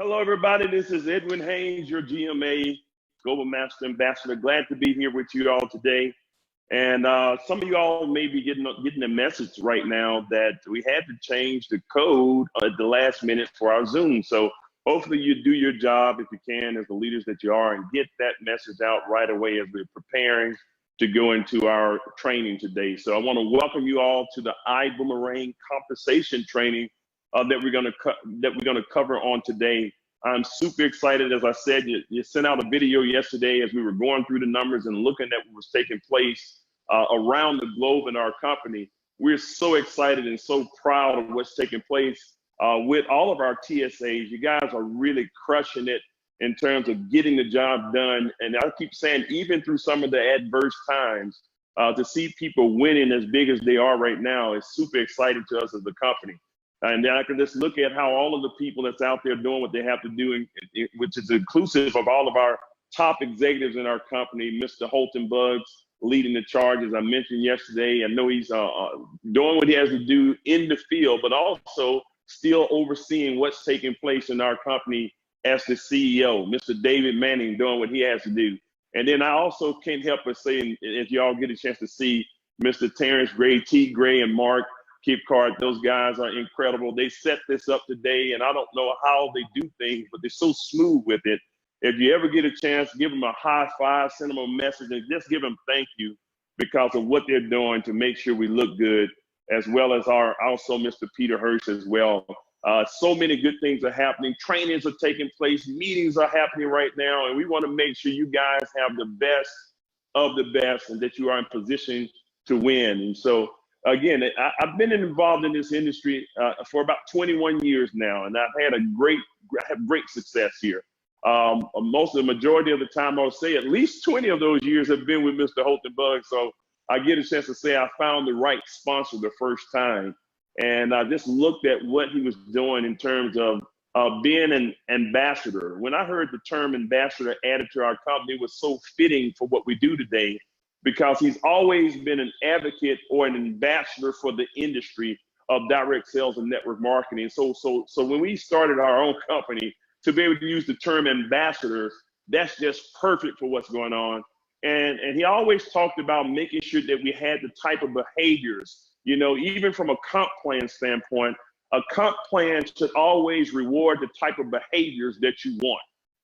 Hello, everybody. This is Edwin Haynes, your GMA Global Master Ambassador. Glad to be here with you all today. And some of you all may be getting a message right now that we had to change the code at the last minute for our Zoom. So hopefully you do your job if you can, as the leaders that you are, and get that message out right away as we're preparing to go into our training today. So I want to welcome you all to the iBuumerang compensation training that we're going to cover on today. I'm super excited. As I said, you sent out a video yesterday as we were going through the numbers and looking at what was taking place around the globe in our company. We're so excited and so proud of what's taking place with all of our TSAs. You guys are really crushing it in terms of getting the job done. And I keep saying, even through some of the adverse times, to see people winning as big as they are right now is super exciting to us as a company. And then I can just look at how all of the people that's out there doing what they have to do, which is inclusive of all of our top executives in our company. Mr. Holton Buggs leading the charge, as I mentioned yesterday. I know he's doing what he has to do in the field, but also still overseeing what's taking place in our company as the CEO. Mr. David Manning doing what he has to do. And then I also can't help but say, if you all get a chance to see Mr. Terrence Gray, T. Gray, and Mark Kipcart, those guys are incredible. They set this up today, and I don't know how they do things, but they're so smooth with it. If you ever get a chance, give them a high five, send them a message, and just give them thank you because of what they're doing to make sure we look good, as well as also Mr. Peter Hirsch as well. So many good things are happening. Trainings are taking place. Meetings are happening right now, and we want to make sure you guys have the best of the best and that you are in position to win. And so, again, I've been involved in this industry for about 21 years now, and I've had great success here. The majority of the time, I'll say at least 20 of those years have been with Mr. Holton Buggs. So I get a chance to say I found the right sponsor the first time. And I just looked at what he was doing in terms of being an ambassador. When I heard the term ambassador added to our company, it was so fitting for what we do today, because he's always been an advocate or an ambassador for the industry of direct sales and network marketing. So when we started our own company, to be able to use the term ambassadors, that's just perfect for what's going on. And he always talked about making sure that we had the type of behaviors, you know, even from a comp plan standpoint. A comp plan should always reward the type of behaviors that you want.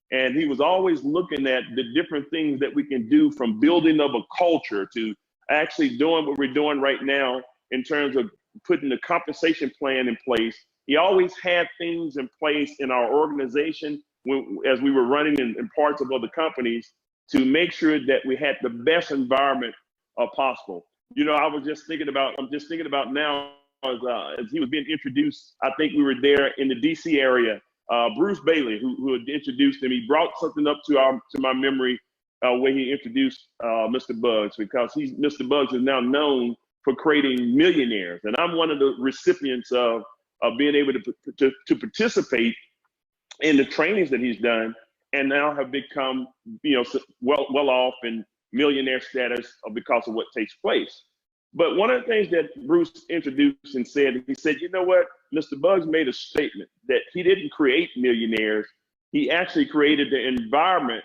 And he was always looking at the different things that we can do, from building of a culture to actually doing what we're doing right now in terms of putting the compensation plan in place. He always had things in place in our organization as we were running in parts of other companies to make sure that we had the best environment possible. You know, I'm just thinking about now as he was being introduced. I think we were there in the DC area. Bruce Bailey, who had introduced him, he brought something up to my memory when he introduced Mr. Buggs, because Mr. Buggs is now known for creating millionaires, and I'm one of the recipients of being able to participate in the trainings that he's done, and now have become, you know, well off in millionaire status because of what takes place. But one of the things that Bruce introduced and said, he said, you know what, Mr. Buggs made a statement that he didn't create millionaires. He actually created the environment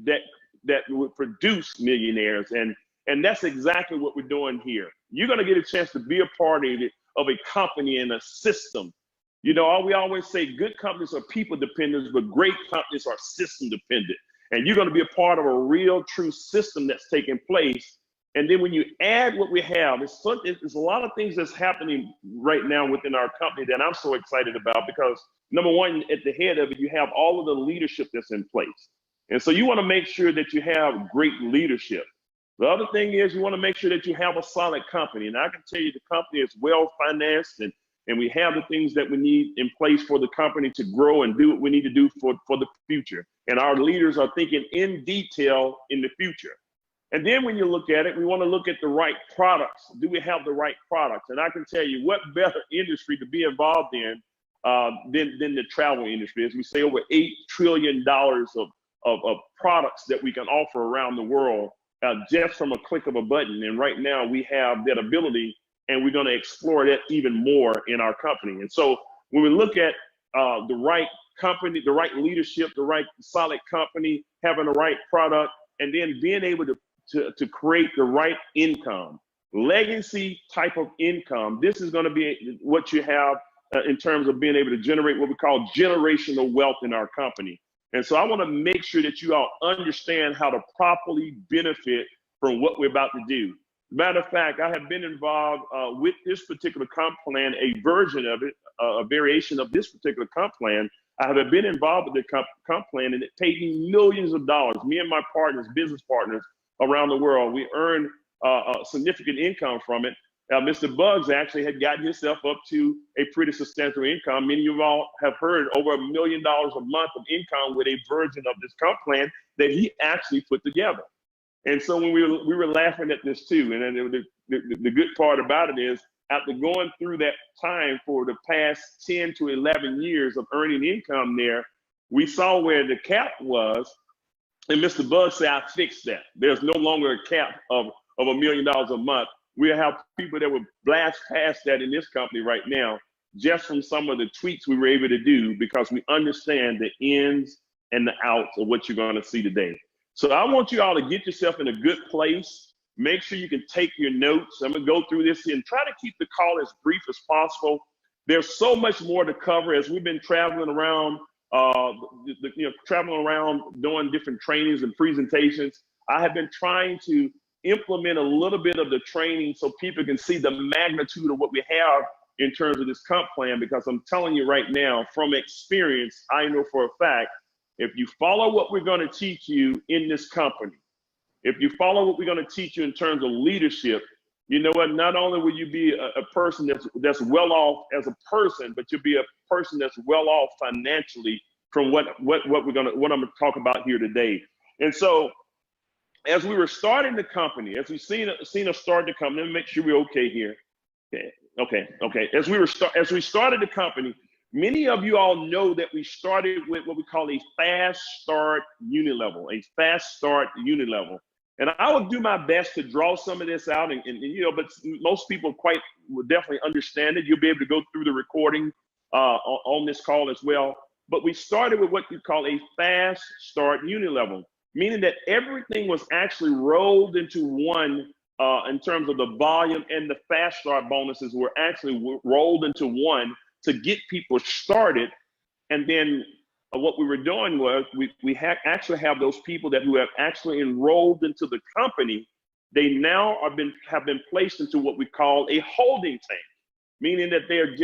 that would produce millionaires. And that's exactly what we're doing here. You're going to get a chance to be a part of a company and a system. You know, we always say good companies are people dependent, but great companies are system dependent. And you're going to be a part of a real, true system that's taking place. And then when you add what we have, it's a lot of things that's happening right now within our company that I'm so excited about, because number one, at the head of it, you have all of the leadership that's in place. And so you want to make sure that you have great leadership. The other thing is you want to make sure that you have a solid company. And I can tell you the company is well financed, and we have the things that we need in place for the company to grow and do what we need to do for the future. And our leaders are thinking in detail in the future. And then when you look at it, we want to look at the right products. Do we have the right products? And I can tell you, what better industry to be involved in than the travel industry. As we say, over $8 trillion of products that we can offer around the world just from a click of a button. And right now we have that ability, and we're going to explore that even more in our company. And so when we look at the right company, the right leadership, the right solid company, having the right product, and then being able to create the right income, legacy type of income. This is going to be what you have in terms of being able to generate what we call generational wealth in our company. And so I want to make sure that you all understand how to properly benefit from what we're about to do. Matter of fact, I have been involved with this particular comp plan, a version of it, a variation of this particular comp plan. I have been involved with the comp plan, and it paid me millions of dollars. Me and my partners, business partners around the world, we earned a significant income from it. Mr. Bugs actually had gotten himself up to a pretty substantial income. Many of you all have heard over $1 million a month of income with a version of this comp plan that he actually put together. And so when we were laughing at this too, and then the good part about it is, after going through that time for the past 10 to 11 years of earning income there, we saw where the cap was, and Mr. Bugs said, I fixed that. There's no longer a cap of $1 million a month. We have people that will blast past that in this company right now, just from some of the tweaks we were able to do, because we understand the ins and the outs of what you're going to see today. So I want you all to get yourself in a good place. Make sure you can take your notes. I'm going to go through this and try to keep the call as brief as possible. There's so much more to cover as we've been traveling around, traveling around doing different trainings and presentations. I have been trying to implement a little bit of the training so people can see the magnitude of what we have in terms of this comp plan, because I'm telling you right now, from experience, I know for a fact, if you follow what we're going to teach you in this company, if you follow what we're going to teach you in terms of leadership, you know what? Not only will you be a person that's well off as a person, but you'll be a person that's well off financially from what I'm going to talk about here today. And so, as we were starting the company, as we've seen us start the company, let me make sure we're okay here. Okay. As we started the company, many of you all know that we started with what we call a fast start unit level, And I will do my best to draw some of this out, and but most people will definitely understand it. You'll be able to go through the recording on this call as well. But we started with what we call a fast start unit level, meaning that everything was actually rolled into one in terms of the volume, and the fast start bonuses were actually rolled into one to get people started. And then what we were doing was we actually have those people who have actually enrolled into the company. They now have been placed into what we call a holding tank, meaning that they're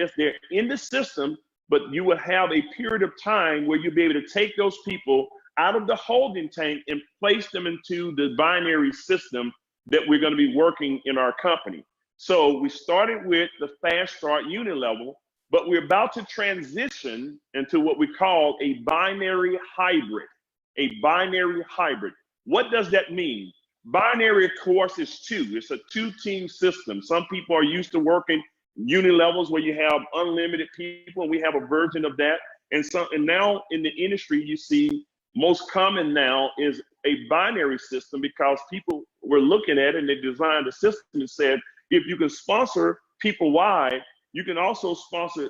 in the system, but you will have a period of time where you'll be able to take those people out of the holding tank and place them into the binary system that we're going to be working in our company. So we started with the fast start unit level, but we're about to transition into what we call a binary hybrid. What does that mean? Binary, of course, is two. It's a two-team system. Some people are used to working unit levels where you have unlimited people, and we have a version of that. And now in the industry, you see most common now is a binary system, because people were looking at it and they designed a system and said, if you can sponsor people wide, you can also sponsor,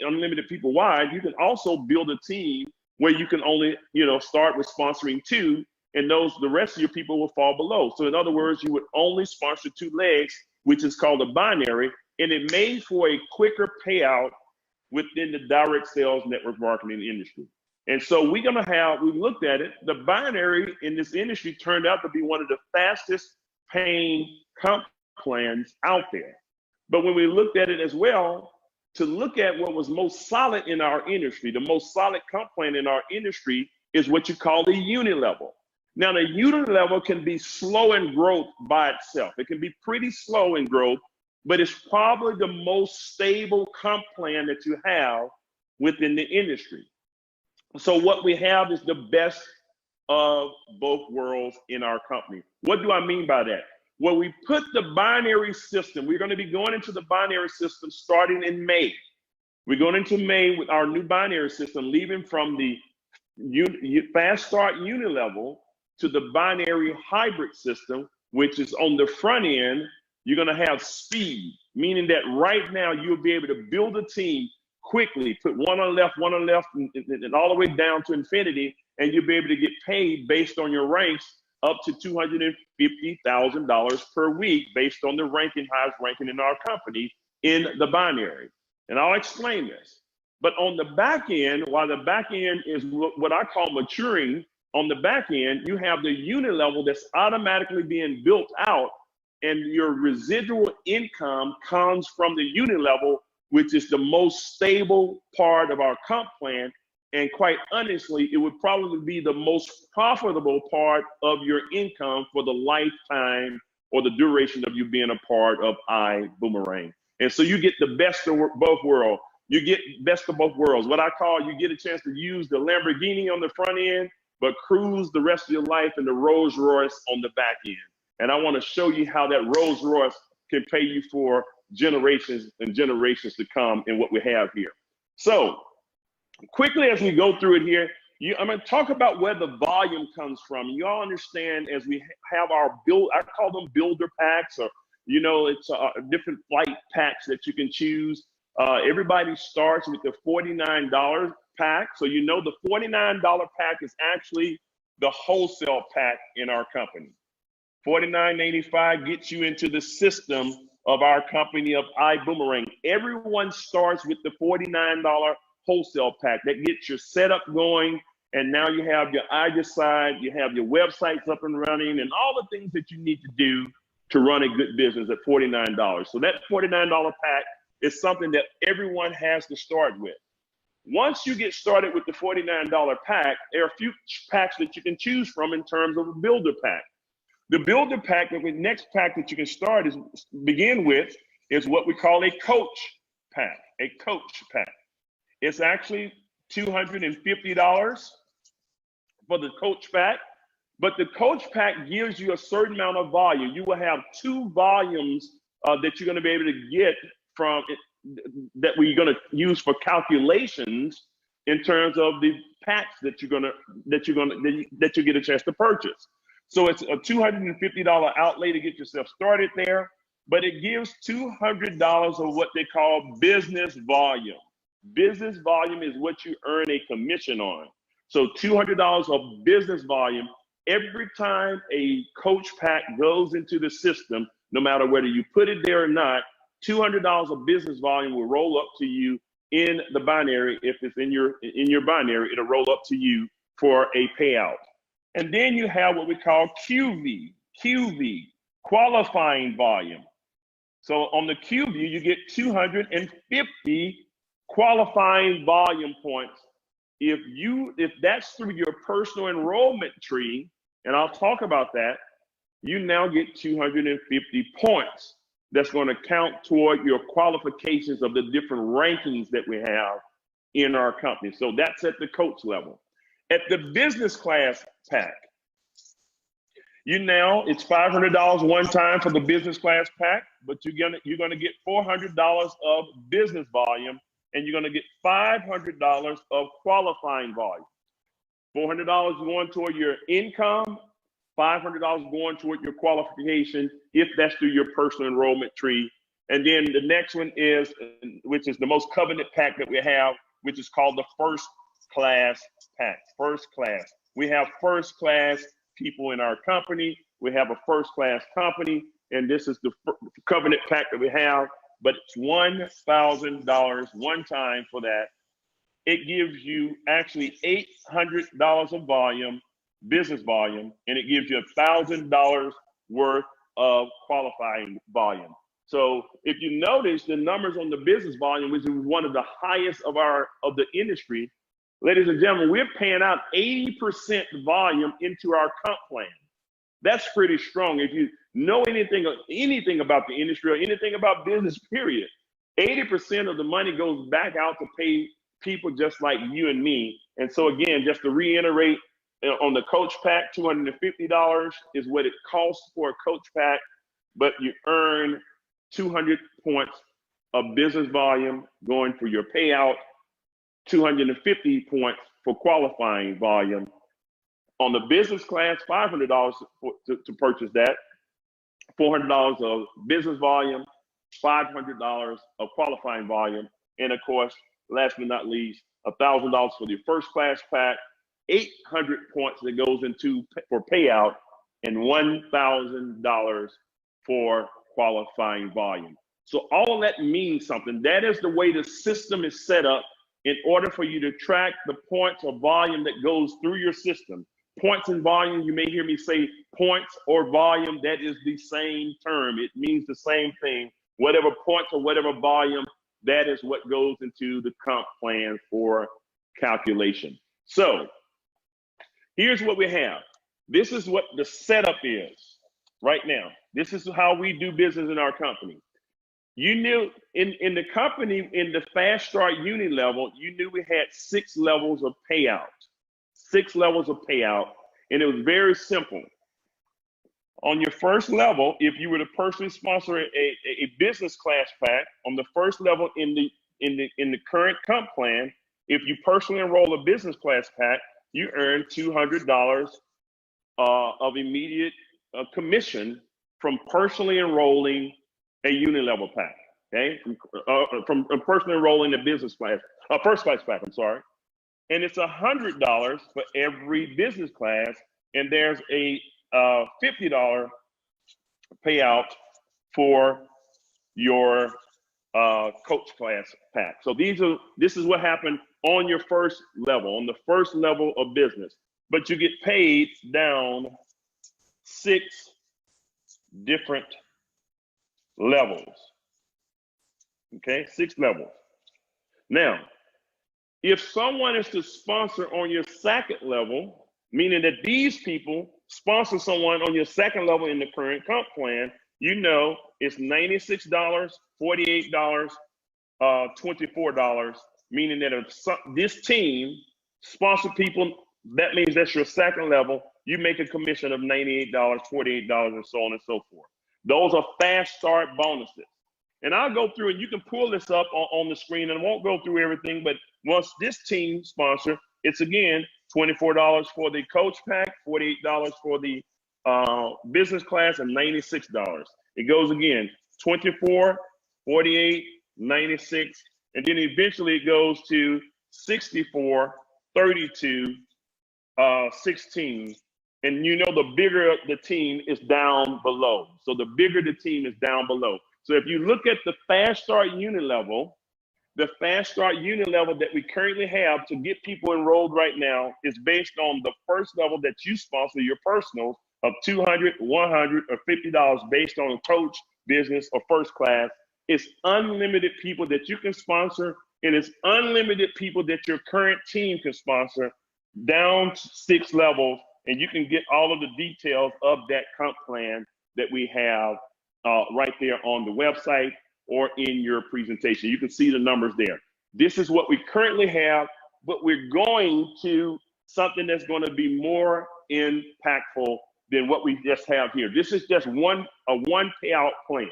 unlimited people wide. You can also build a team where you can only, start with sponsoring two, and the rest of your people will fall below. So in other words, you would only sponsor two legs, which is called a binary, and it made for a quicker payout within the direct sales network marketing industry. And so we looked at it, the binary in this industry turned out to be one of the fastest paying comp plans out there. But when we looked at it as well, to look at what was most solid in our industry, the most solid comp plan in our industry is what you call the unit level. Now, the unit level can be slow in growth by itself. It can be pretty slow in growth, but it's probably the most stable comp plan that you have within the industry. So what we have is the best of both worlds in our company. What do I mean by that? Well, we put the binary system, we're going to be going into the binary system starting in May. We're going into May with our new binary system, leaving from the fast start unit level to the binary hybrid system, which is on the front end. You're going to have speed, meaning that right now you'll be able to build a team quickly. Put one on the left, one on the left, and all the way down to infinity, and you'll be able to get paid based on your ranks up to $250,000 per week based on the ranking, highest ranking in our company in the binary. And I'll explain this. But on the back end, while the back end is what I call maturing, on the back end, you have the unit level that's automatically being built out, and your residual income comes from the unit level, which is the most stable part of our comp plan. And quite honestly, it would probably be the most profitable part of your income for the lifetime or the duration of you being a part of iBuumerang. And so you get the best of both worlds. You get best of both worlds. What I call, you get a chance to use the Lamborghini on the front end, but cruise the rest of your life in the Rolls Royce on the back end. And I want to show you how that Rolls Royce can pay you for generations and generations to come in what we have here. So quickly as we go through it here, I'm going to talk about where the volume comes from. You all understand, as we have our I call them builder packs, or it's different flight packs that you can choose. Everybody starts with the $49 pack. So the $49 pack is actually the wholesale pack in our company. $49.85 gets you into the system of our company of iBuumerang. Everyone starts with the $49 wholesale pack. That gets your setup going, and now you have your iDecide, you have your websites up and running, and all the things that you need to do to run a good business at $49. So that $49 pack is something that everyone has to start with. Once you get started with the $49 pack, there are a few packs that you can choose from in terms of a builder pack. The builder pack, the next pack that you can begin with is what we call a coach pack, a coach pack. It's actually $250 for the coach pack, but the coach pack gives you a certain amount of volume. You will have 2 volumes that you're going to be able to get from it, that we're going to use for calculations in terms of the packs that you get a chance to purchase. So it's a $250 outlay to get yourself started there, but it gives $200 of what they call business volume. Business volume is what you earn a commission on. So $200 of business volume every time a coach pack goes into the system, no matter whether you put it there or not. $200 of business volume will roll up to you in the binary. If it's in your binary, it'll roll up to you for a payout. And then you have what we call QV, qualifying volume. So on the QV, you get 250 qualifying volume points. If that's through your personal enrollment tree, and I'll talk about that, you now get 250 points. That's going to count toward your qualifications of the different rankings that we have in our company. So that's at the coach level. At the business class pack, it's $500 one time for the business class pack, but you're gonna get $400 of business volume, and you're gonna get $500 of qualifying volume. $400 going toward your income, $500 going toward your qualification, if that's through your personal enrollment tree. And then the next one is, which is the most coveted pack that we have, which is called the first class pack. First class. We have first class people in our company. We have a first class company, and this is the covenant pack that we have, but it's $1,000 one time for that. It gives you actually $800 of volume, business volume, and it gives you $1,000 worth of qualifying volume. So if you notice the numbers on the business volume, which is one of the highest of the industry, ladies and gentlemen, we're paying out 80% volume into our comp plan. That's pretty strong. If you know anything about the industry or anything about business, period, 80% of the money goes back out to pay people just like you and me. And so again, just to reiterate, on the coach pack, $250 is what it costs for a coach pack, but you earn 200 points of business volume going for your payout, 250 points for qualifying volume. On the business class, $500 to purchase that, $400 of business volume, $500 of qualifying volume, and of course, last but not least, $1,000 for the first class pack, 800 points that goes into for payout, and $1,000 for qualifying volume. So all that means something. That is the way the system is set up in order for you to track the points or volume that goes through your system. Points and volume, you may hear me say points or volume, that is the same term. It means the same thing. Whatever points or whatever volume, that is what goes into the comp plan for calculation. So here's what we have. This is what the setup is right now. This is how we do business in our company. You knew in the company, in the Fast Start Uni level, you knew we had 6 levels of payout. 6 levels of payout, and it was very simple. On your first level, if you were to personally sponsor a business class pack, on the first level in the current comp plan, if you personally enroll a business class pack, you earn $200 of immediate commission from personally enrolling a uni-level pack, okay? From personally enrolling a business class, first class pack, I'm sorry. And it's $100 for every business class, and there's a $50 payout for your coach class pack. So this is what happened on your first level, on the first level of business. But you get paid down 6 different levels. Okay, 6 levels. Now, if someone is to sponsor on your second level, meaning that these people sponsor someone on your second level in the current comp plan, you know it's $96, $48, $24, meaning that if this team sponsor people, that means that's your second level, you make a commission of $98, $48, and so on and so forth. Those are fast start bonuses. And I'll go through, and you can pull this up on the screen, and I won't go through everything, but once this team sponsor, it's again $24 for the coach pack, $48 for the business class, and $96. It goes again, 24, 48, 96, and then eventually it goes to 64, 32, 16. And you know the bigger the team is down below. So the bigger the team is down below. So if you look at the Fast Start Uni level, the Fast Start Uni level that we currently have to get people enrolled right now is based on the first level that you sponsor, your personals, of $200, $100, or $50 based on coach, business, or first class. It's unlimited people that you can sponsor, and it's unlimited people that your current team can sponsor down to 6 levels, and you can get all of the details of that comp plan that we have right there on the website or in your presentation. You can see the numbers there. This is what we currently have, but we're going to something that's going to be more impactful than what we just have here. This is just a one payout plan.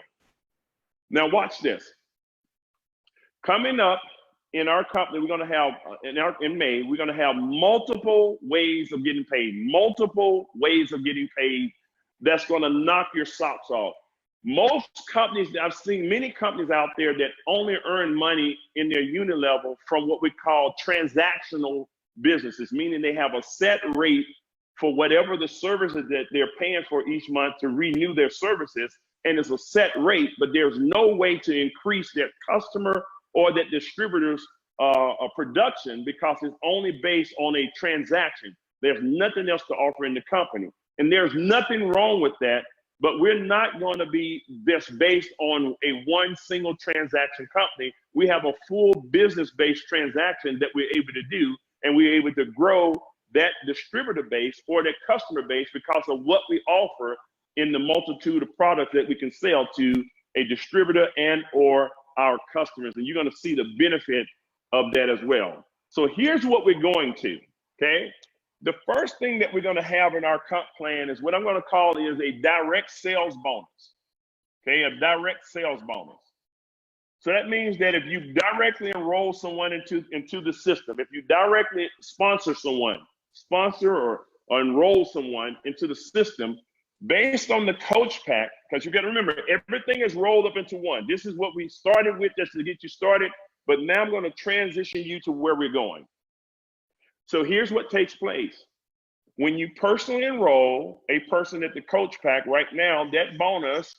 Now watch this. Coming up in our company, we're going to have, in May, we're going to have multiple ways of getting paid, that's going to knock your socks off. Most companies, I've seen many companies out there that only earn money in their unit level from what we call transactional businesses, meaning they have a set rate for whatever the services that they're paying for each month to renew their services, and it's a set rate, but there's no way to increase their customer or that distributor's production because it's only based on a transaction. There's nothing else to offer in the company, and there's nothing wrong with that. But we're not going to be just based on one single transaction company. We have a full business-based transaction that we're able to do, and we're able to grow that distributor base or that customer base because of what we offer in the multitude of products that we can sell to a distributor and or our customers. And you're going to see the benefit of that as well. So here's what we're going to, okay? The first thing that we're going to have in our comp plan is what I'm going to call is a direct sales bonus, okay? A direct sales bonus. So that means that if you directly enroll someone into the system, if you directly sponsor someone, or enroll someone into the system based on the coach pack, because you got to remember, everything is rolled up into one. This is what we started with just to get you started. but now I'm going to transition you to where we're going. So here's what takes place. When you personally enroll a person at the coach pack right now, that bonus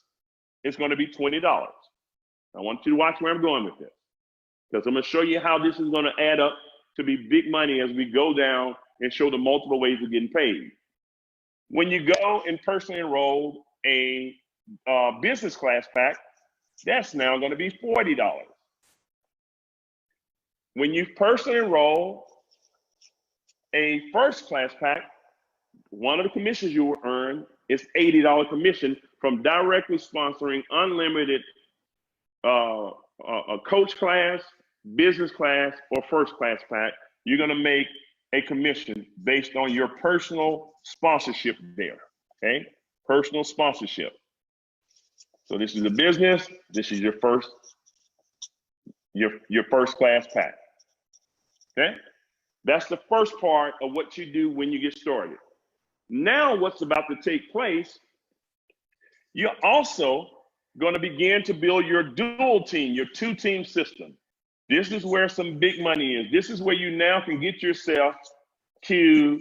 is going to be $20. I want you to watch where I'm going with this, because I'm going to show you how this is going to add up to be big money as we go down and show the multiple ways of getting paid. When you go and personally enroll a business class pack, that's now going to be $40. When you personally enroll a first class pack, one of the commissions you will earn is $80 commission from directly sponsoring unlimited a coach class, business class, or first class pack. You're going to make a commission based on your personal sponsorship there. Okay, personal sponsorship. So this is a business. This is your first class pack. Okay, that's the first part of what you do when you get started. Now, what's about to take place? You're also going to begin to build your dual team, your two-team system. This is where some big money is. This is where you now can get yourself to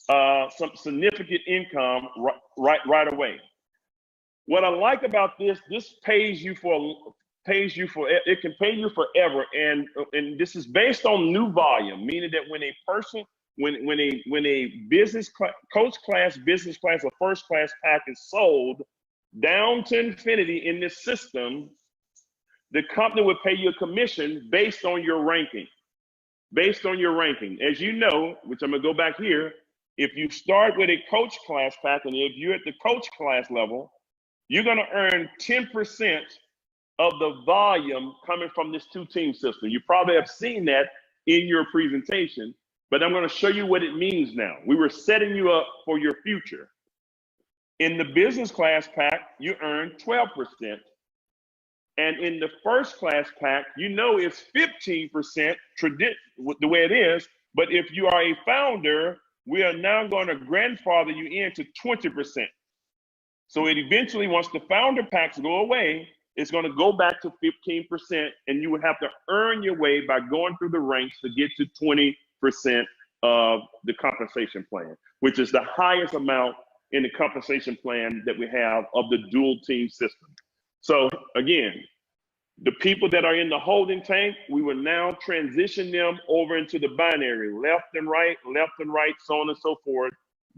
some significant income right away. What I like about this pays you for it can pay you forever, and this is based on new volume, meaning that when a person when a business coach class, business class, or first class pack is sold down to infinity in this system, the company would pay you a commission based on your ranking. Based on your ranking. As you know, which I'm gonna go back here, if you start with a coach class pack, and if you're at the coach class level, you're gonna earn 10% of the volume coming from this two-team system. You probably have seen that in your presentation, but I'm gonna show you what it means now. We were setting you up for your future. In the business class pack, you earn 12%. And in the first class pack, you know it's 15% the way it is, but if you are a founder, we are now going to grandfather you into 20%. So it eventually, once the founder packs go away, it's going to go back to 15%, and you would have to earn your way by going through the ranks to get to 20% of the compensation plan, which is the highest amount in the compensation plan that we have of the dual team system. So again, the people that are in the holding tank, we will now transition them over into the binary, left and right, so on and so forth,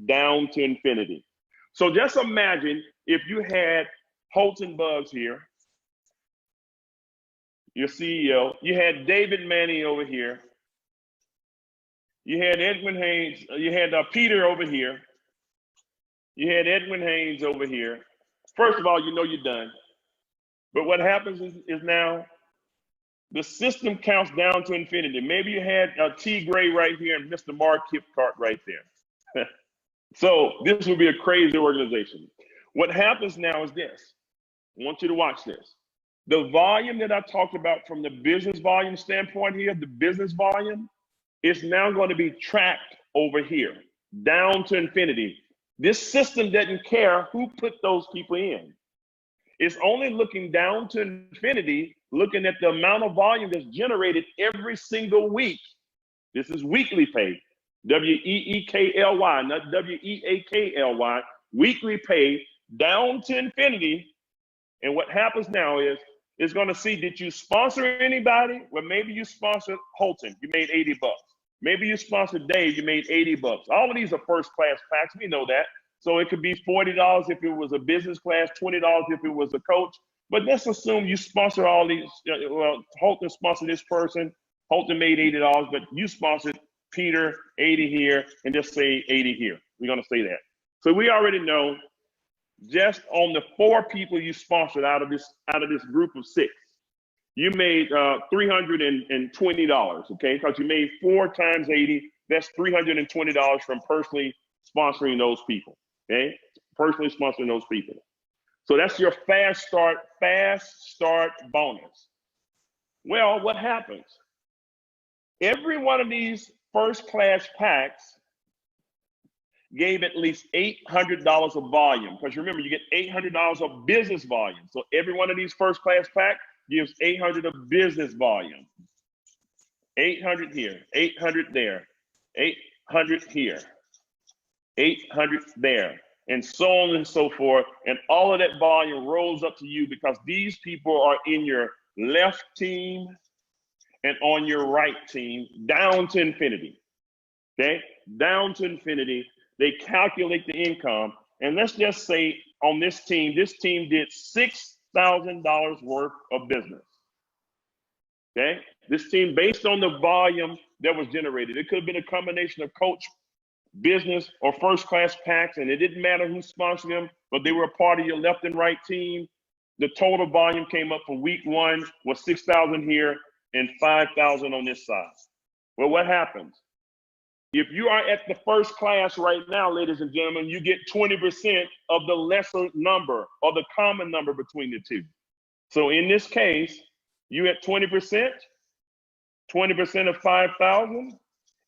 down to infinity. So just imagine if you had Holton Buggs here, your CEO, you had David Manny over here, you had Edwin Haynes, you had Peter over here, you had Edwin Haynes over here. First of all, you know you're done. But what happens is now the system counts down to infinity. Maybe you had T. Gray right here and Mr. Mark Kipcart right there. So this would be a crazy organization. What happens now is this. I want you to watch this. The volume that I talked about from the business volume standpoint here, the business volume, is now going to be tracked over here, down to infinity. This system doesn't care who put those people in. It's only looking down to infinity, looking at the amount of volume that's generated every single week. This is weekly pay, W-E-E-K-L-Y, not W-E-A-K-L-Y, weekly pay down to infinity. And what happens now is it's going to see, did you sponsor anybody? Well, maybe you sponsored Holton, you made 80 bucks. Maybe you sponsored Dave, you made 80 bucks. All of these are first class packs, we know that. So it could be $40 if it was a business class, $20 if it was a coach. But let's assume you sponsor all these. Well, Holton sponsored this person. Holton made $80, but you sponsored Peter, 80 here, and just say 80 here. We're going to say that. So we already know just on the 4 people you sponsored out of this group of 6, you made $320. Okay, because you made 4 times 80. That's $320 from personally sponsoring those people. Okay, personally sponsoring those people. So that's your fast start bonus. Well, what happens? Every one of these first class packs gave at least $800 of volume, because remember, you get $800 of business volume. So every one of these first class packs gives $800 of business volume. 800 here, 800 there, 800 here, 800 there, and so on and so forth. And all of that volume rolls up to you because these people are in your left team and on your right team down to infinity. Okay, down to infinity. They calculate the income. And let's just say on this team did $6,000 worth of business. Okay, this team, based on the volume that was generated, it could have been a combination of coach, business, or first class packs, and it didn't matter who sponsored them, but they were a part of your left and right team. The total volume came up for week one was 6,000 here and 5,000 on this side. Well, what happens? If you are at the first class right now, ladies and gentlemen, you get 20% of the lesser number or the common number between the two. So in this case, you at 20%, 20% of 5,000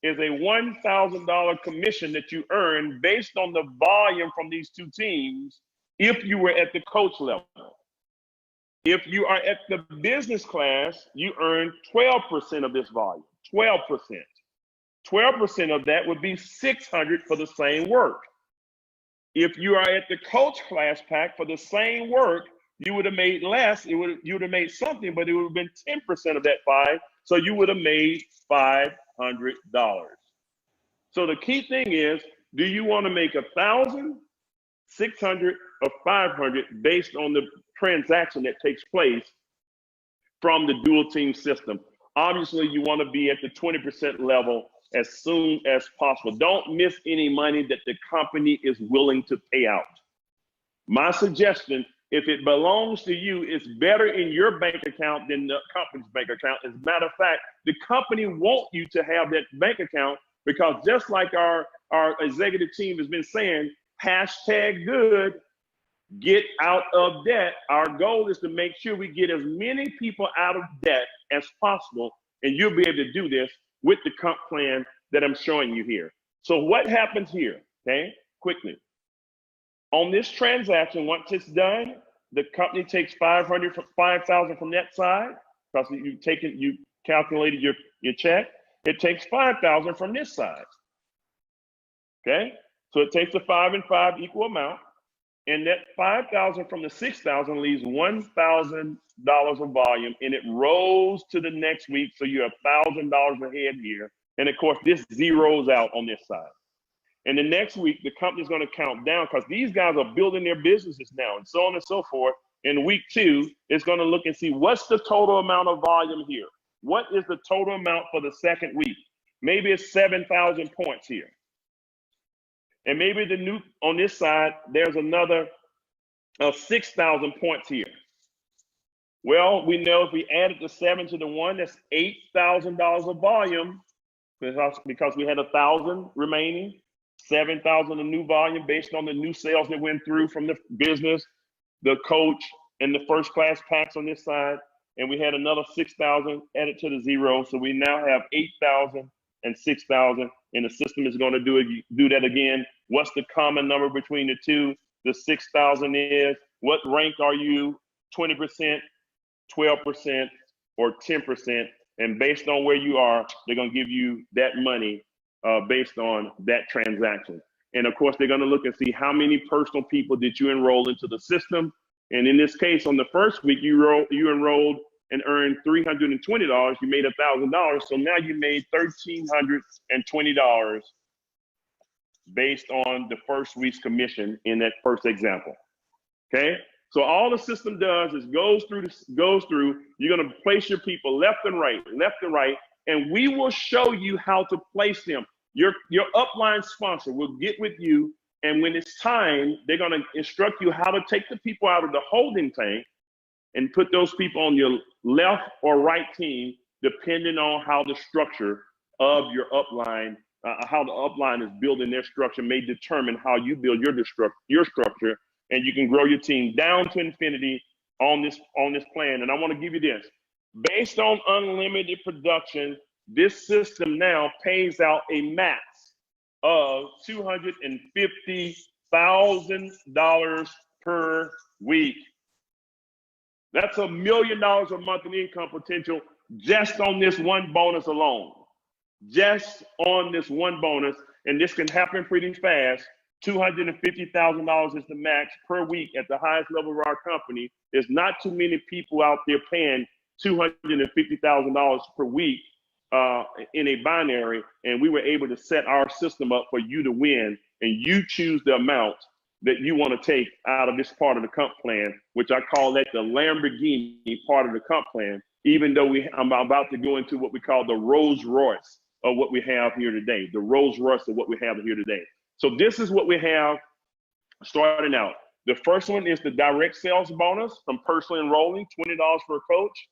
is a $1,000 commission that you earn based on the volume from these two teams if you were at the coach level. If you are at the business class, you earn 12% of this volume, 12%. 12% of that would be 600 for the same work. If you are at the coach class pack for the same work, you would have made less. You would have made something, but it would have been 10% of that 5. So you would have made $500. So the key thing is, do you want to make 1,000, 600, or 500 based on the transaction that takes place from the dual team system? Obviously, you want to be at the 20% level as soon as possible. Don't miss any money that the company is willing to pay out. My suggestion, if it belongs to you, it's better in your bank account than the company's bank account. As a matter of fact, the company wants you to have that bank account because just like our executive team has been saying, #good, get out of debt. Our goal is to make sure we get as many people out of debt as possible, and you'll be able to do this with the comp plan that I'm showing you here. So what happens here, okay, quickly? On this transaction, once it's done, the company takes 5,000 from that side because you calculated your check. It takes 5,000 from this side. Okay, so it takes the 5 and 5 equal amount, and that 5,000 from the 6,000 leaves $1,000 of volume, and it rolls to the next week. So you're $1,000 ahead here, and of course this zeroes out on this side. And the next week, the company's going to count down because these guys are building their businesses now and so on and so forth. In week 2, it's going to look and see what's the total amount of volume here. What is the total amount for the second week? Maybe it's 7,000 points here. And maybe on this side, there's another 6,000 points here. Well, we know if we added the 7 to the 1, that's $8,000 of volume because we had 1,000 remaining. 7,000 of new volume based on the new sales that went through from the business, the coach, and the first class packs on this side. And we had another 6,000 added to the 0. So we now have 8,000 and 6,000. And the system is going to do that again. What's the common number between the two? The 6,000 is, what rank are you? 20%, 12%, or 10%. And based on where you are, they're going to give you that money based on that transaction. And of course, they're going to look and see how many personal people did you enroll into the system. And in this case, on the first week, you enrolled and earned $320. You made $1,000. So now you made $1,320 based on the first week's commission in that first example. Okay. So all the system does is goes through. You're going to place your people left and right, and we will show you how to place them. Your upline sponsor will get with you, and when it's time, they're going to instruct you how to take the people out of the holding tank and put those people on your left or right team, depending on how the structure of your upline, how the upline is building their structure may determine how you build your structure, and you can grow your team down to infinity on this plan. And I want to give you this. Based on unlimited production, this system now pays out a max of $250,000 per week. That's $1 million a month in income potential just on this one bonus alone. Just on this one bonus, and this can happen pretty fast. $250,000 is the max per week at the highest level of our company. There's not too many people out there paying $250,000 per week in a binary, and we were able to set our system up for you to win, and you choose the amount that you want to take out of this part of the comp plan, which I call that the Lamborghini part of the comp plan, even though I'm about to go into what we call the Rolls Royce of what we have here today, the Rolls Royce of what we have here today. So this is what we have starting out. The first one is the direct sales bonus from personally enrolling, $20 for a coach,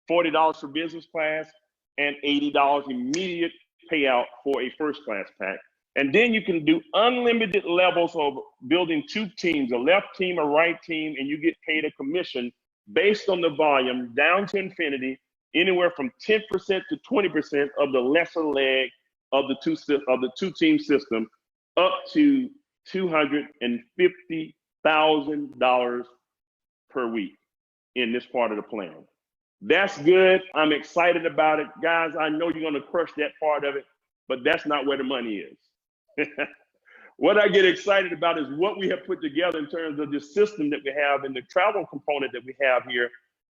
$40 for business class, and $80 immediate payout for a first class pack. And then you can do unlimited levels of building two teams, a left team, a right team, and you get paid a commission based on the volume down to infinity, anywhere from 10% to 20% of the lesser leg of the two-team system, up to $250,000 per week in this part of the plan. That's good. I'm excited about it. Guys, I know you're going to crush that part of it, but that's not where the money is. What I get excited about is what we have put together in terms of this system that we have and the travel component that we have here.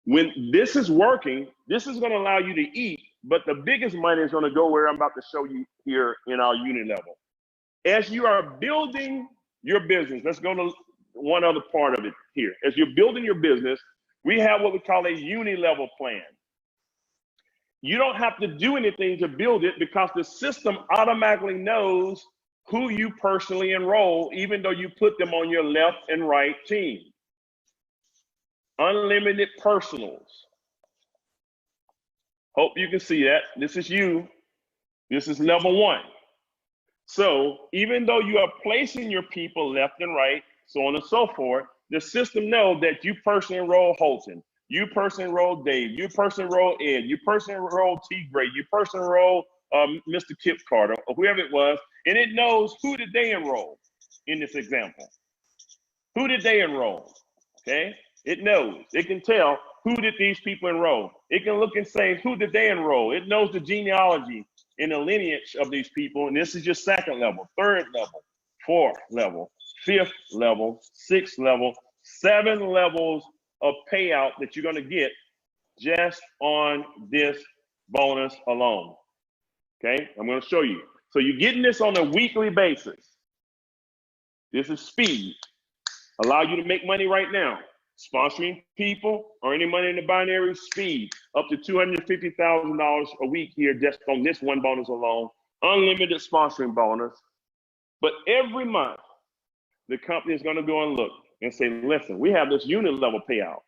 When this is working, this is going to allow you to eat, but the biggest money is going to go where I'm about to show you here in our unit level. As you are building your business, let's go to one other part of it here. As you're building your business, we have what we call a uni-level plan. You don't have to do anything to build it because the system automatically knows who you personally enroll, even though you put them on your left and right team. Unlimited personals. Hope you can see that. This is you. This is level one. So even though you are placing your people left and right, so on and so forth, the system knows that you personally enroll Holton, you personally enroll Dave, you personally enroll Ed, you personally enroll T. Gray, you personally enroll Mr. Kip Carter, or whoever it was, and it knows who did they enroll in this example. Who did they enroll? Okay, it knows. It can tell who did these people enroll. It can look and say who did they enroll. It knows the genealogy and the lineage of these people, and this is your second level, third level, fourth level, fifth level, sixth level, 7 levels of payout that you're going to get just on this bonus alone. Okay, I'm going to show you. So you're getting this on a weekly basis. This is speed. Allow you to make money right now. Sponsoring people or any money in the binary, speed. Up to $250,000 a week here just on this one bonus alone. Unlimited sponsoring bonus. But every month, the company is going to go and look and say, listen, we have this unit level payout.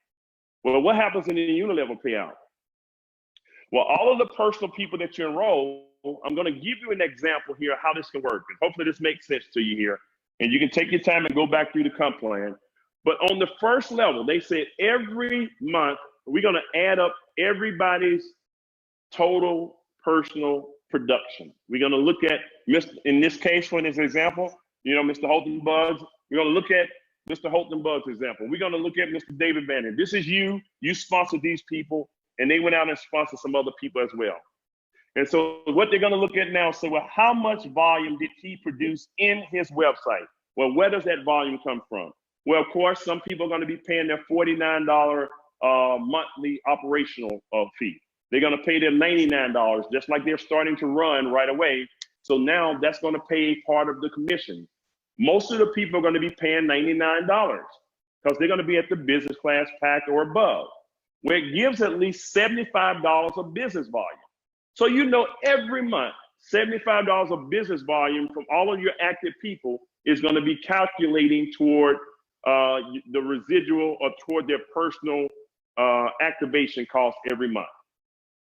Well, what happens in the unit level payout? Well, all of the personal people that you enroll, I'm going to give you an example here of how this can work. And hopefully this makes sense to you here. And you can take your time and go back through the comp plan. But on the first level, they said every month, we're going to add up everybody's total personal production. We're going to look at, in this case, for this example, you know, Mr. Holton Bugs, we're going to look at Mr. Holton Bugs example. We're going to look at Mr. David Bannon. This is you sponsored these people, and they went out and sponsored some other people as well. And so what they're going to look at now, say, well, how much volume did he produce in his website? Well, where does that volume come from? Well, of course, some people are going to be paying their $49 monthly operational fee. They're going to pay their $99, just like they're starting to run right away. So now that's going to pay part of the commission. Most of the people are going to be paying $99 because they're going to be at the business class pack or above, where it gives at least $75 of business volume. So you know every month, $75 of business volume from all of your active people is going to be calculating toward the residual or toward their personal activation cost every month.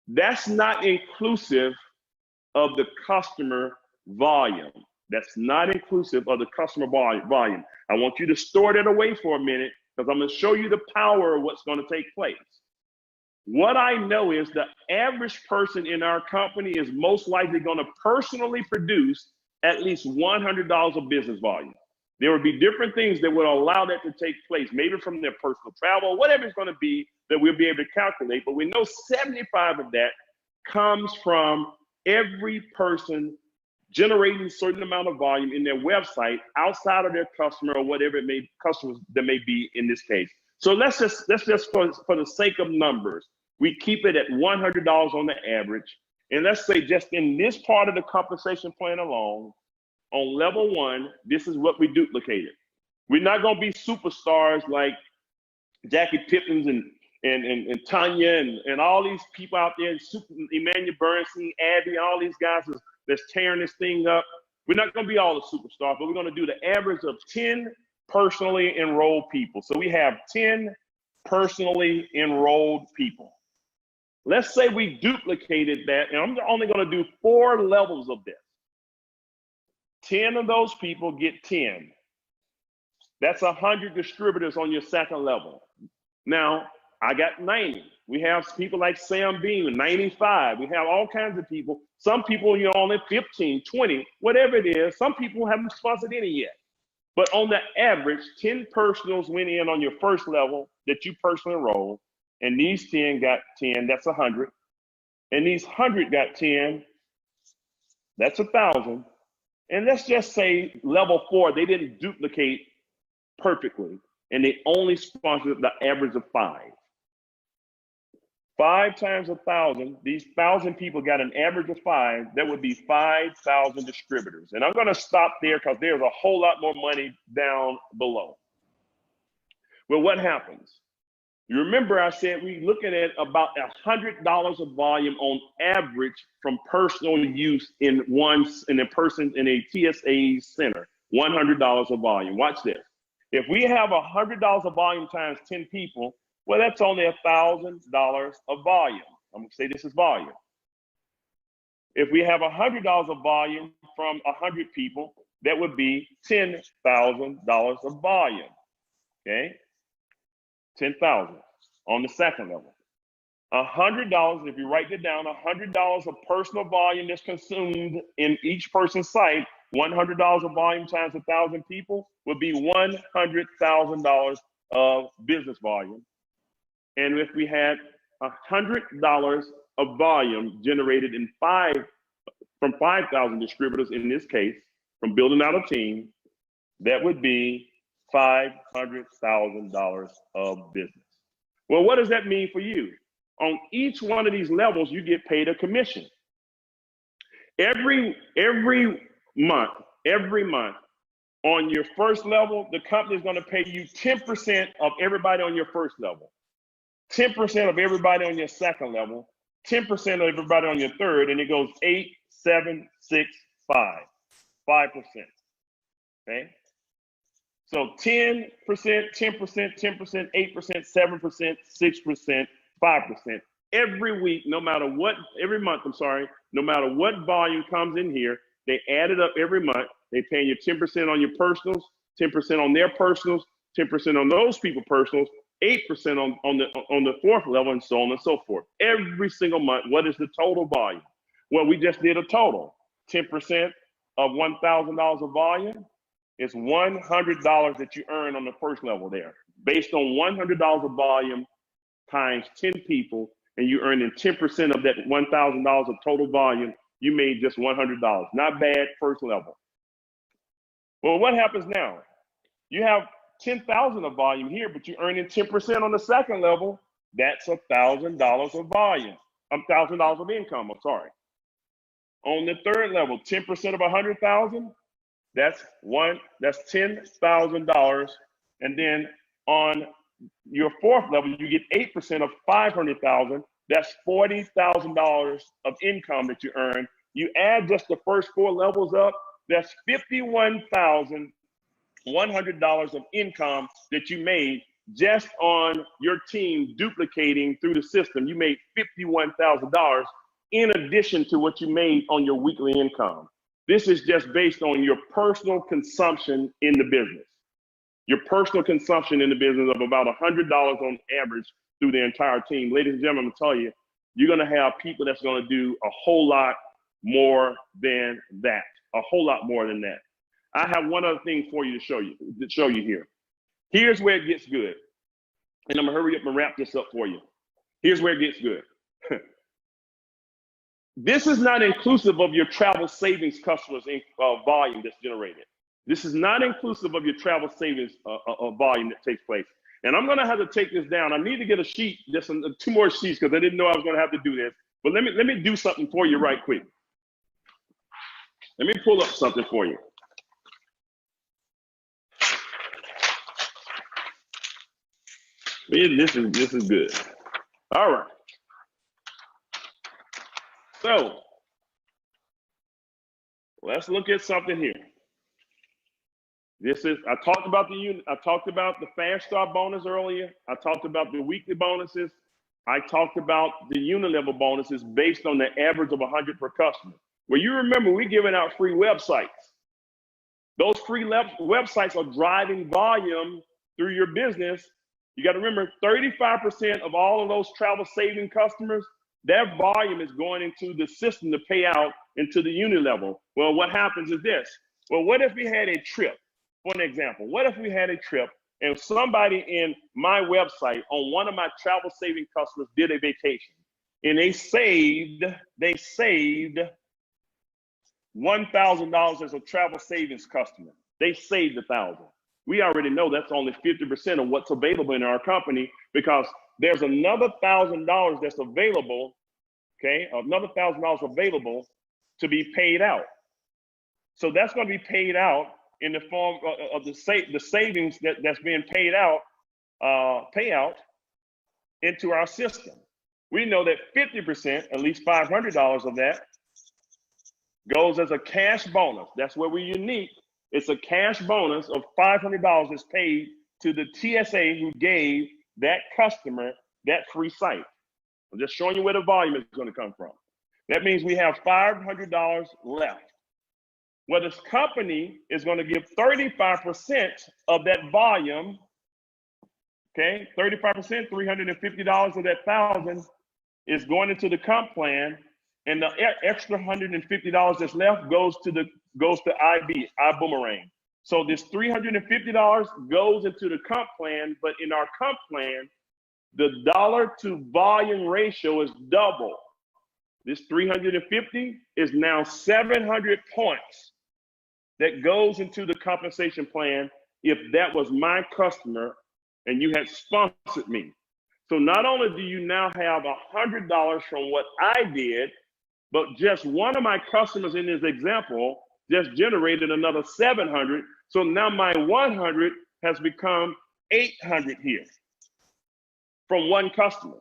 That's not inclusive of the customer volume. That's not inclusive of the customer volume. I want you to store that away for a minute because I'm going to show you the power of what's going to take place. What I know is the average person in our company is most likely going to personally produce at least $100 of business volume. There will be different things that will allow that to take place, maybe from their personal travel, whatever it's going to be. that we'll be able to calculate, but we know 75 of that comes from every person generating a certain amount of volume in their website outside of their customer or whatever it may customers that may be in this case. So let's just for the sake of numbers, we keep it at $100 on the average. And let's say just in this part of the compensation plan alone, on level 1, this is what we duplicated. We're not going to be superstars like Jackie Pippins and Tanya and all these people out there, Emmanuel Bernstein, Abby, all these guys that's tearing this thing up. We're not going to be all the superstars, but we're going to do the average of 10 personally enrolled people. So we have 10 personally enrolled people. Let's say we duplicated that, and I'm only going to do 4 levels of this. 10 of those people get 10. That's 100 distributors on your second level. Now, I got 90. We have people like Sam Bean, 95. We have all kinds of people. Some people, you know, only 15, 20, whatever it is. Some people haven't sponsored any yet. But on the average, 10 personals went in on your first level that you personally enrolled, and these 10 got 10, that's 100. And these 100 got 10, that's 1,000. And let's just say level 4, they didn't duplicate perfectly, and they only sponsored the average of 5. 5 times 1,000, these 1,000 people got an average of 5, that would be 5,000 distributors. And I'm gonna stop there because there's a whole lot more money down below. Well, what happens? You remember I said we're looking at about $100 of volume on average from personal use in a TSA center, $100 of volume. Watch this. If we have $100 of volume times 10 people, well, that's only $1,000 of volume. I'm gonna say this is volume. If we have $100 of volume from 100 people, that would be $10,000 of volume, okay? 10,000 on the second level. $100, if you write it down, $100 of personal volume that's consumed in each person's site, $100 of volume times 1,000 people would be $100,000 of business volume. And if we had $100 of volume generated from 5,000 distributors in this case, from building out a team, that would be $500,000 of business. Well, what does that mean for you? On each one of these levels, you get paid a commission. Every month, on your first level, the company is going to pay you 10% of everybody on your first level, 10% of everybody on your second level, 10% of everybody on your third, and it goes 8, 7, 6, 5, 5%. Okay? So 10%, 10%, 10%, 8%, 7%, 6%, 5%. Every week, every month, no matter what volume comes in here, they add it up every month. They pay you 10% on your personals, 10% on their personals, 10% on those people personals, 8% on the fourth level, and so on and so forth. Every single month, what is the total volume? Well, we just did a total. 10% of $1,000 of volume is $100 that you earn on the first level there. Based on $100 of volume times 10 people, and you earn 10% of that $1,000 of total volume, you made just $100. Not bad, first level. Well, what happens now? You have 10,000 of volume here, but you're earning 10% on the second level. That's $1,000 of volume, $1,000 of income, I'm sorry. On the third level, 10% of 100,000, that's $10,000. And then on your fourth level, you get 8% of 500,000. That's $40,000 of income that you earn. You add just the first 4 levels up, that's $51,100 of income that you made just on your team duplicating through the system. You made $51,000 in addition to what you made on your weekly income. This is just based on your personal consumption in the business. Your personal consumption in the business of about $100 on average through the entire team. Ladies and gentlemen, I'm gonna tell you, you're gonna have people that's gonna do a whole lot more than that, a whole lot more than that. I have one other thing for you to show you here. Here's where it gets good. and I'm gonna hurry up and wrap this up for you. Here's where it gets good. This is not inclusive of your travel savings customers volume that's generated. This is not inclusive of your travel savings volume that takes place. And I'm gonna have to take this down. I need to get a sheet, just 2 more sheets, because I didn't know I was gonna have to do this. But let me do something for you right quick. Let me pull up something for you. This is good. All right. So let's look at something here. I talked about the fast start bonus earlier. I talked about the weekly bonuses. I talked about the unit level bonuses based on the average of 100 per customer. Well, you remember we're giving out free websites. Those free websites are driving volume through your business. You got to remember 35% of all of those travel saving customers, their volume is going into the system to pay out into the unit level. Well, what happens is this. Well, what if we had a trip? For an example, what if we had a trip and somebody in my website on one of my travel saving customers did a vacation and they saved $1,000 as a travel savings customer. They saved $1,000. We already know that's only 50% of what's available in our company, because there's another $1,000 that's available, okay? Another $1,000 available to be paid out. So that's going to be paid out in the form of the savings that's being paid out, payout into our system. We know that 50%, at least $500 of that, goes as a cash bonus. That's where we're unique. It's a cash bonus of $500 that's paid to the TSA who gave that customer that free site. I'm just showing you where the volume is going to come from. That means we have $500 left. Well, this company is going to give 35% of that volume, okay? 35%, $350 of that 1,000 is going into the comp plan, and the extra $150 that's left goes to iBuumerang. So this $350 goes into the comp plan, but in our comp plan, the dollar to volume ratio is double. This 350 is now 700 points that goes into the compensation plan if that was my customer and you had sponsored me. So not only do you now have $100 from what I did, but just one of my customers in this example just generated another 700. So now my 100 has become 800 here from one customer.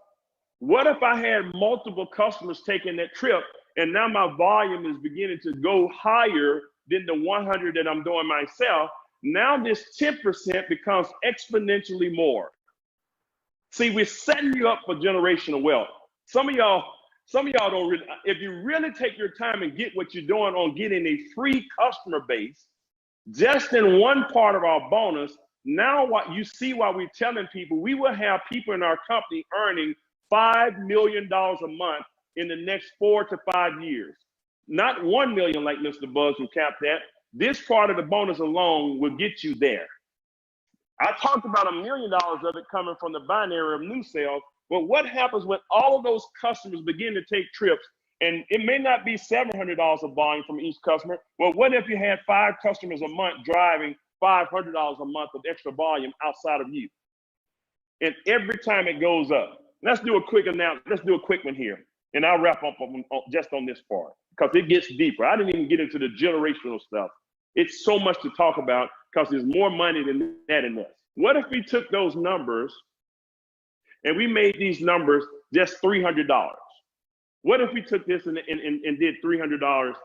What if I had multiple customers taking that trip and now my volume is beginning to go higher than the 100 that I'm doing myself? Now this 10% becomes exponentially more. See, we're setting you up for generational wealth. Some of y'all don't really, if you really take your time and get what you're doing on getting a free customer base, just in one part of our bonus, now what you see why we're telling people we will have people in our company earning $5 million a month in the next 4 to 5 years. Not 1 million like Mr. Buzz who capped that. This part of the bonus alone will get you there. I talked about $1 million of it coming from the binary of new sales. But what happens when all of those customers begin to take trips, and it may not be $700 of volume from each customer? Well, what if you had 5 customers a month driving $500 a month of extra volume outside of you? And every time it goes up. Let's do a quick one here, and I'll wrap up just on this part because it gets deeper. I didn't even get into the generational stuff. It's so much to talk about because there's more money than that in this. What if we took those numbers and we made these numbers just $300? What if we took this and did $300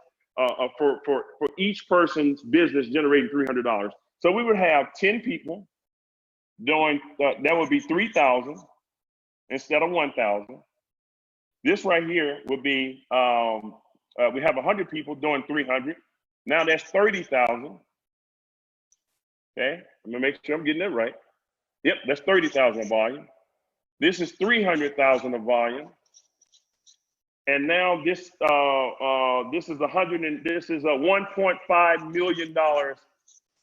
for each person's business generating $300? So we would have 10 people doing, that would be 3,000 instead of 1,000. This right here would be, we have 100 people doing 300. Now that's 30,000. Okay, I'm gonna make sure I'm getting that right. Yep, that's 30,000 of volume. This is 300,000 of volume. And now this is $1.5 million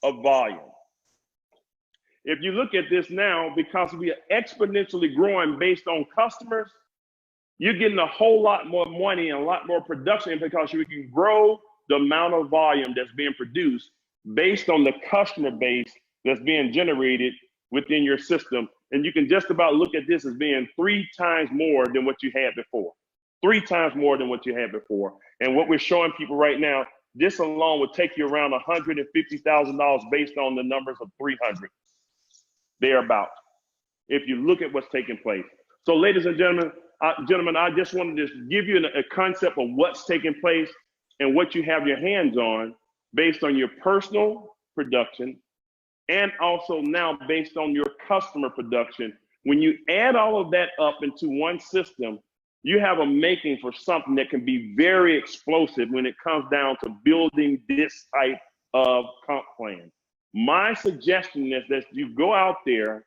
of volume. if you look at this now, because we are exponentially growing based on customers, you're getting a whole lot more money and a lot more production because you can grow the amount of volume that's being produced based on the customer base that's being generated within your system. And you can just about look at this as being 3 times more than what you had before. 3 times more than what you had before. And what we're showing people right now, this alone would take you around $150,000 based on the numbers of 300, thereabout, if you look at what's taking place. So ladies and gentlemen, I just wanted to give you a concept of what's taking place and what you have your hands on based on your personal production and also now based on your customer production. When you add all of that up into one system, you have a making for something that can be very explosive when it comes down to building this type of comp plan. My suggestion is that you go out there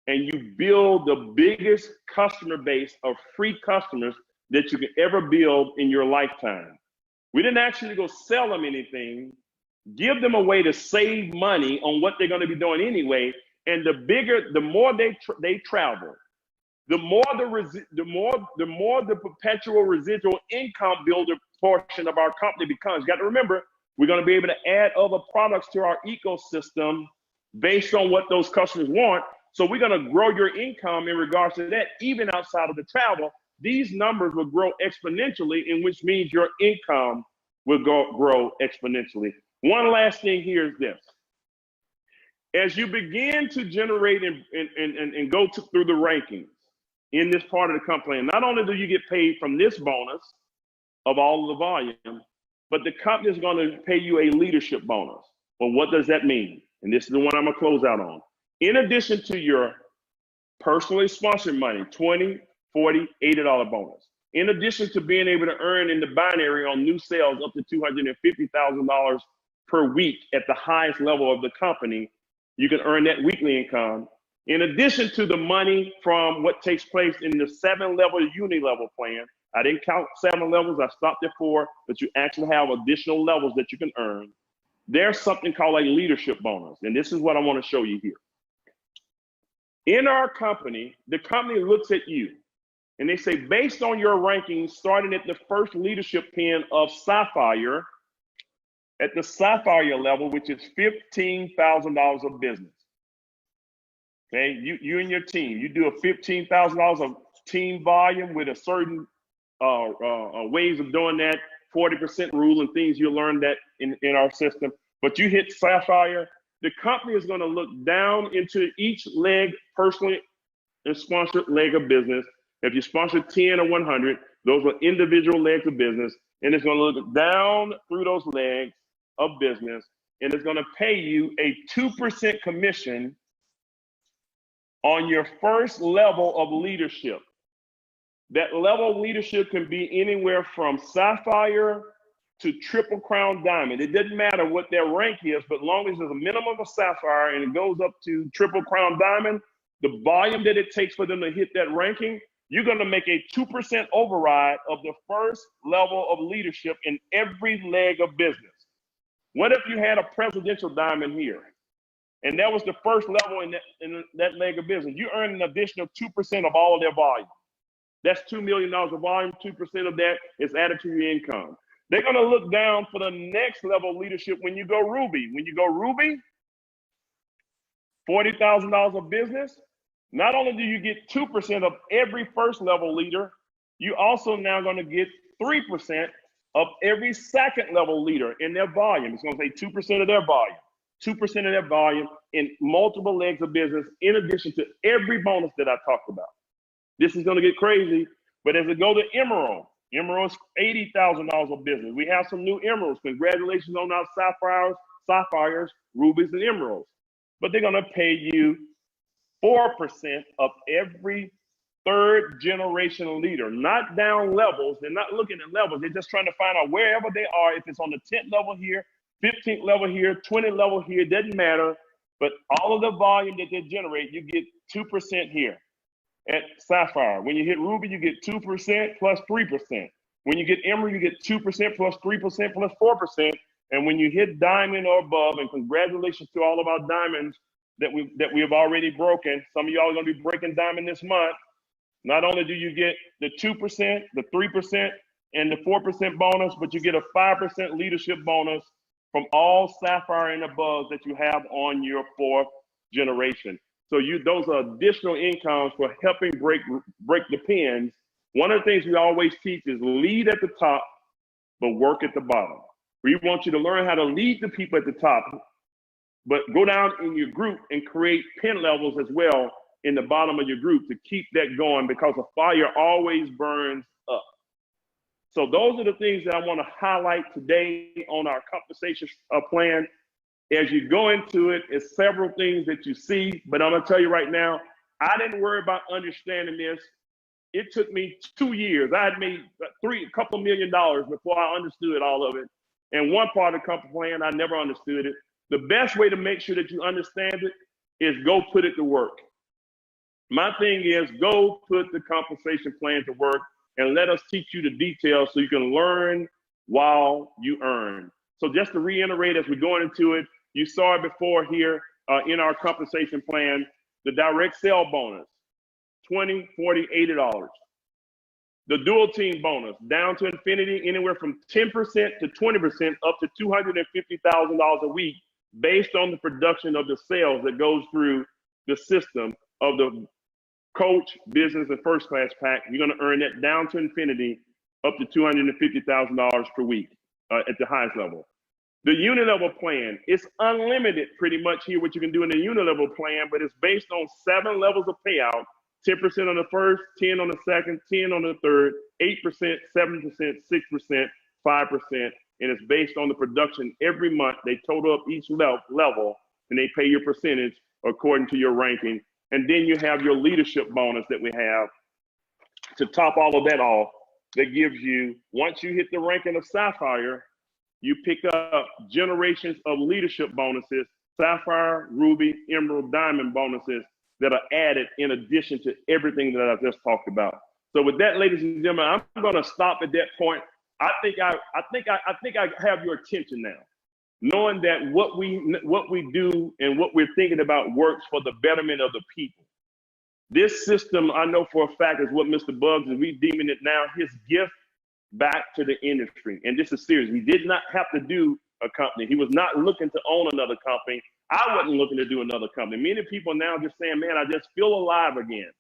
and you build the biggest customer base of free customers that you can ever build in your lifetime. We didn't actually go sell them anything, give them a way to save money on what they're gonna be doing anyway, and the more they travel, the more the perpetual residual income builder portion of our company becomes. You got to remember, we're going to be able to add other products to our ecosystem based on what those customers want. So we're going to grow your income in regards to that, even outside of the travel. These numbers will grow exponentially, in which means your income will grow exponentially. One last thing here is this. As you begin to generate and go through the rankings in this part of the company, not only do you get paid from this bonus of all of the volume, but the company is going to pay you a leadership bonus. Well, what does that mean? And this is the one I'm going to close out on. In addition to your personally sponsored money, $20, $40, $80 bonus. In addition to being able to earn in the binary on new sales up to $250,000 per week at the highest level of the company, you can earn that weekly income. In addition to the money from what takes place in the 7-level uni-level plan. I didn't count 7 levels, I stopped at 4, but you actually have additional levels that you can earn. There's something called a leadership bonus, and this is what I want to show you here. In our company, the company looks at you, and they say, based on your rankings, starting at the first leadership pin of Sapphire, at the Sapphire level, which is $15,000 of business. Okay, you and your team, you do a $15,000 of team volume with a certain ways of doing that, 40% rule and things you learned that in our system. But you hit Sapphire, the company is going to look down into each leg, personally and sponsored leg of business. If you sponsor 10 or 100, those are individual legs of business, and it's going to look down through those legs of business, and it's going to pay you a 2% commission on your first level of leadership. That level of leadership can be anywhere from Sapphire to Triple Crown Diamond. It doesn't matter what their rank is, but as long as there's a minimum of Sapphire and it goes up to Triple Crown Diamond, the volume that it takes for them to hit that ranking, you're going to make a 2% override of the first level of leadership in every leg of business. What if you had a presidential diamond here, and that was the first level in that leg of business? You earn an additional 2% of all of their volume. That's $2 million of volume. 2% of that is added to your income. They're going to look down for the next level of leadership when you go Ruby. When you go Ruby, $40,000 of business. Not only do you get 2% of every first level leader, you also now going to get 3% of every second level leader in their volume. It's going to say 2% of their volume. 2% of their volume in multiple legs of business, in addition to every bonus that I talked about. This is going to get crazy, but as it go to Emerald, Emerald's $80,000 of business. We have some new Emeralds. Congratulations on our Sapphires, Rubies, and Emeralds. But they're going to pay you 4% of every third generation leader, not down levels. They're not looking at levels. They're just trying to find out wherever they are. If it's on the 10th level here, 15th level here, 20th level here, it doesn't matter. But all of the volume that they generate, you get 2% here at Sapphire. When you hit Ruby, you get 2% plus 3%. When you get Emerald, you get 2% plus 3% plus 4%. And when you hit Diamond or above, and congratulations to all of our Diamonds that we have already broken. Some of y'all are going to be breaking diamond this month. Not only do you get the 2%, the 3%, and the 4% bonus, but you get a 5% leadership bonus from all Sapphire and above that you have on your 4th generation. So those are additional incomes for helping break the pins. One of the things we always teach is lead at the top, but work at the bottom. We want you to learn how to lead the people at the top, but go down in your group and create pin levels as well in the bottom of your group to keep that going, because a fire always burns up. So those are the things that I want to highlight today on our compensation plan. As you go into it, it's several things that you see, but I'm going to tell you right now, I didn't worry about understanding this. It took me 2 years. I had made a couple $1 million before I understood all of it. And one part of the company plan, I never understood it. The best way to make sure that you understand it is go put it to work. My thing is go put the compensation plan to work and let us teach you the details so you can learn while you earn. So just to reiterate as we're going into it, you saw it before here in our compensation plan, the direct sale bonus, $20, $40, $80. The dual team bonus, down to infinity, anywhere from 10% to 20% up to $250,000 a week, based on the production of the sales that goes through the system of the coach, business, and first class pack. You're going to earn that down to infinity up to $250,000 per week at the highest level. The unilevel plan, it's unlimited pretty much here what you can do in the unilevel plan, but it's based on 7 levels of payout, 10% on the first, 10 on the second, 10 on the third, 8%, 7%, 6%, 5%, and it's based on the production every month. They total up each level, and they pay your percentage according to your ranking. And then you have your leadership bonus that we have to top all of that off. That gives you, once you hit the ranking of Sapphire, you pick up generations of leadership bonuses, Sapphire, Ruby, Emerald, Diamond bonuses that are added in addition to everything that I just talked about. So with that, ladies and gentlemen, I'm going to stop at that point. I think I have your attention now, knowing that what we do and what we're thinking about works for the betterment of the people. This system, I know for a fact, is what Mr. Bugs is redeeming it now, his gift back to the industry. And this is serious. He did not have to do a company. He was not looking to own another company. I wasn't looking to do another company. Many people now just saying, man, I just feel alive again.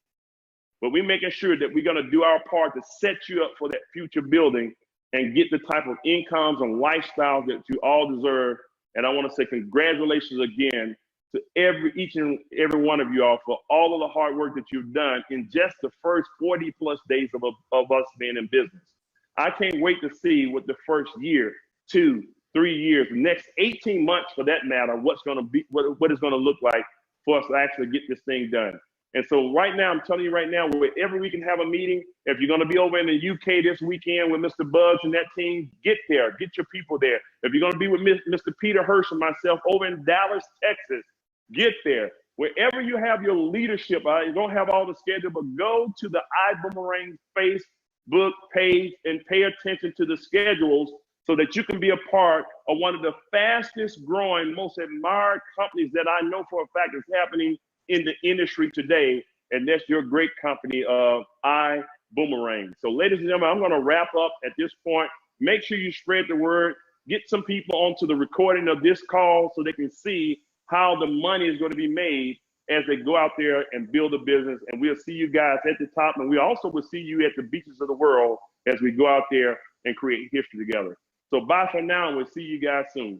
But we're making sure that we're going to do our part to set you up for that future building and get the type of incomes and lifestyles that you all deserve. And I want to say congratulations again to each and every one of you all for all of the hard work that you've done in just the first 40+ days of us being in business. I can't wait to see what the first year, 2, 3 years, the next 18 months for that matter, what's going to be, what it's going to look like for us to actually get this thing done. And so right now, I'm telling you right now, wherever we can have a meeting, if you're going to be over in the UK this weekend with Mr. Bugs and that team, get there, get your people there. If you're going to be with Mr. Peter Hirsch and myself over in Dallas, Texas, get there. Wherever you have your leadership, you don't have all the schedule, but go to the iBuumerang Facebook page and pay attention to the schedules so that you can be a part of one of the fastest growing, most admired companies that I know for a fact is happening in the industry today, and that's your great company of iBuumerang. So ladies and gentlemen, I'm going to wrap up at this point. Make sure you spread the word, get some people onto the recording of this call so they can see how the money is going to be made as they go out there and build a business. And we'll see you guys at the top, and we also will see you at the beaches of the world as we go out there and create history together. So bye for now, and we'll see you guys soon.